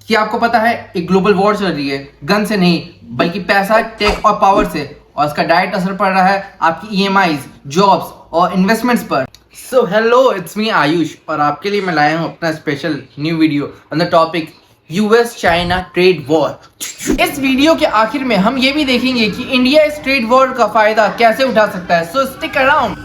कि आपको पता है एक ग्लोबल वॉर चल रही है, गन से नहीं बल्कि पैसा, टेक और पावर से, और इसका डायरेक्ट असर पड़ रहा है आपकी ईएमआईज, जॉब्स और इन्वेस्टमेंट्स पर। So hello, it's me Ayush और आपके लिए मैं लाया हूँ अपना special new video on the topic US China trade war. इस वीडियो के आखिर में हम ये भी देखेंगे कि इंडिया इस ट्रेड वॉर का फायदा कैसे उठा सकता है। सो स्टिक अराउंड।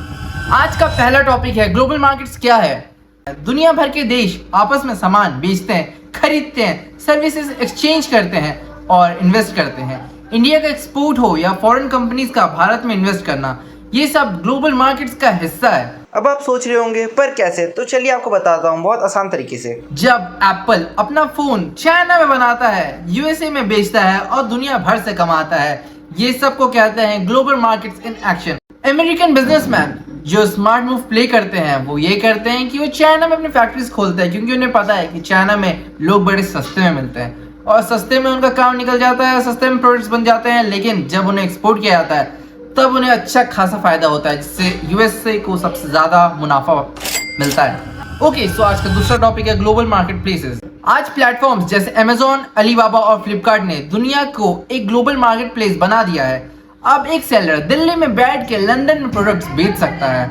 आज का पहला टॉपिक है ग्लोबल मार्केट्स क्या है। दुनिया भर के देश आपस में सामान बेचते हैं, खरीदते हैं, सर्विसेज एक्सचेंज करते हैं और इन्वेस्ट करते हैं। इंडिया का एक्सपोर्ट हो या फॉरेन कंपनीज का भारत में इन्वेस्ट करना, ये सब ग्लोबल मार्केट्स का हिस्सा है। अब आप सोच रहे होंगे पर कैसे, तो चलिए आपको बताता हूँ बहुत आसान तरीके से। जब एप्पल अपना फोन चाइना में बनाता है, यूएसए में बेचता है और दुनिया भर से कमाता है, ये सब को कहते हैं global markets in action. American businessman जो स्मार्ट मूव प्ले करते हैं वो ये करते हैं कि वो चाइना में अपनी फैक्ट्रीज खोलते हैं, क्योंकि उन्हें पता है कि चाइना में लोग बड़े सस्ते में मिलते हैं और सस्ते में उनका काम निकल जाता है, सस्ते में प्रोडक्ट्स बन जाते हैं। लेकिन जब उन्हें एक्सपोर्ट किया जाता है तब उन्हें अच्छा खासा फायदा होता है, जिससे यूएसए को सबसे ज्यादा मुनाफा मिलता है। ओके, सो आज का दूसरा टॉपिक है ग्लोबल मार्केट प्लेसेस। आज प्लेटफॉर्म्स जैसे अमेजोन, अलीबाबा और फ्लिपकार्ट ने दुनिया को एक ग्लोबल मार्केट प्लेस बना दिया है। अब एक सेलर दिल्ली में बैठ के लंदन में प्रोडक्ट्स बेच सकता है।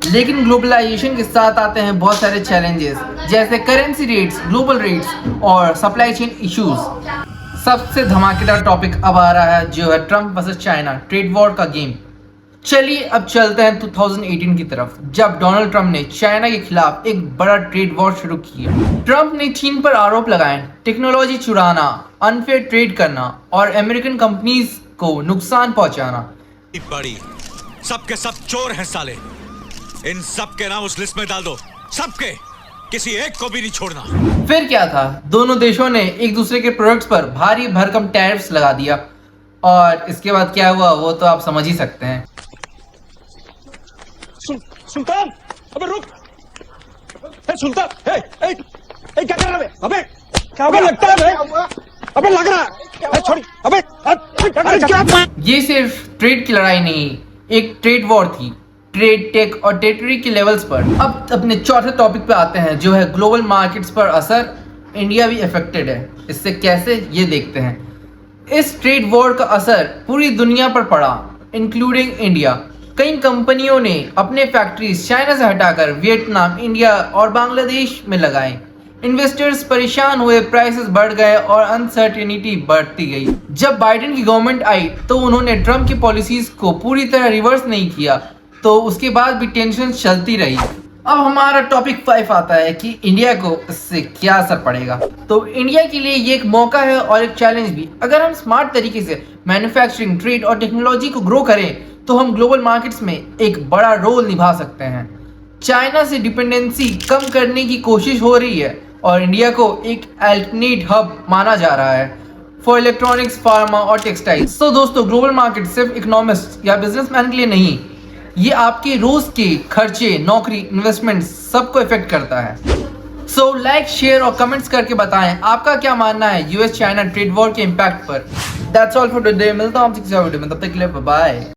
लेकिन ग्लोबलाइजेशन के साथ आते हैं बहुत सारे चैलेंजेस, जैसे करेंसी रेट्स, ग्लोबल रेट्स और सप्लाई चेन इश्यूज। सबसे धमाकेदार टॉपिक अब आ रहा है, जो है Trump versus China trade war का गेम। चलिए अब चलते हैं 2018 की तरफ, जब डोनाल्ड ट्रम्प ने चाइना के खिलाफ एक बड़ा ट्रेड वॉर शुरू किया। ट्रम्प ने चीन पर आरोप लगाए टेक्नोलॉजी चुराना, अनफेयर ट्रेड करना और अमेरिकन कंपनीज को नुकसान पहुंचाना। बड़ी सबके सब चोर हैं साले, इन सब के नाम उस लिस्ट में डाल दो, सबके, किसी एक को भी नहीं छोड़ना। फिर क्या था, दोनों देशों ने एक दूसरे के प्रोडक्ट्स पर भारी भरकम टैरिफ्स लगा दिया और इसके बाद क्या हुआ वो तो आप समझ ही सकते हैं। सुल्तान, अबे रुक! सुल्तान, क्या कर रहा है? अबे क्या हो गया? लगता है अबे लग रहा है, छोड़, अबे क्या? ये सिर्फ ट्रेड की लड़ाई नहीं, एक ट्रेड वॉर थी, ट्रेड, टेक और टेरिटरी के लेवल्स पर। अब अपने चौथे टॉपिक पे आते हैं, जो है ग्लोबल मार्केट्स पर असर। इंडिया भी अफेक्टेड है, इससे कैसे ये देखते हैं। इस ट्रेड वॉर का असर पूरी दुनिया पर पड़ा, इंक्लूडिंग इंडिया। कई कंपनियों ने अपने फैक्ट्रीज चाइना से हटाकर वियतनाम, इंडिया और बांग्लादेश में लगाए। इन्वेस्टर्स परेशान हुए, प्राइसेस बढ़ गए और अनसर्टेनिटी बढ़ती गई। जब बाइडेन की गवर्नमेंट आई तो उन्होंने ट्रम्प की पॉलिसीज को पूरी तरह रिवर्स नहीं किया, तो उसके बाद भी टेंशन चलती रही। अब हमारा टॉपिक 5 आता है कि इंडिया को इससे क्या असर पड़ेगा। तो इंडिया के लिए ये एक मौका है और एक चैलेंज भी। अगर हम स्मार्ट तरीके से मैन्युफैक्चरिंग, ट्रेड और टेक्नोलॉजी को ग्रो करें तो हम ग्लोबल मार्केट्स में एक बड़ा रोल निभा सकते हैं। चाइना से डिपेंडेंसी कम करने की कोशिश हो रही है और इंडिया को एक अल्टरनेट हब माना जा रहा है फॉर इलेक्ट्रॉनिक्स, फार्मा और टेक्सटाइल्स। तो दोस्तों, ग्लोबल मार्केट सिर्फ इकोनॉमिस्ट या बिजनेसमैन के लिए नहीं, ये आपके रोज के खर्चे, नौकरी, इन्वेस्टमेंट सबको इफेक्ट करता है। सो लाइक, शेयर और कमेंट्स करके बताएं आपका क्या मानना है यूएस चाइना ट्रेड वॉर के इम्पैक्ट पर। That's all for today. मिलता हूं आपसे किसी वीडियो में, तब तक के लिए बाय।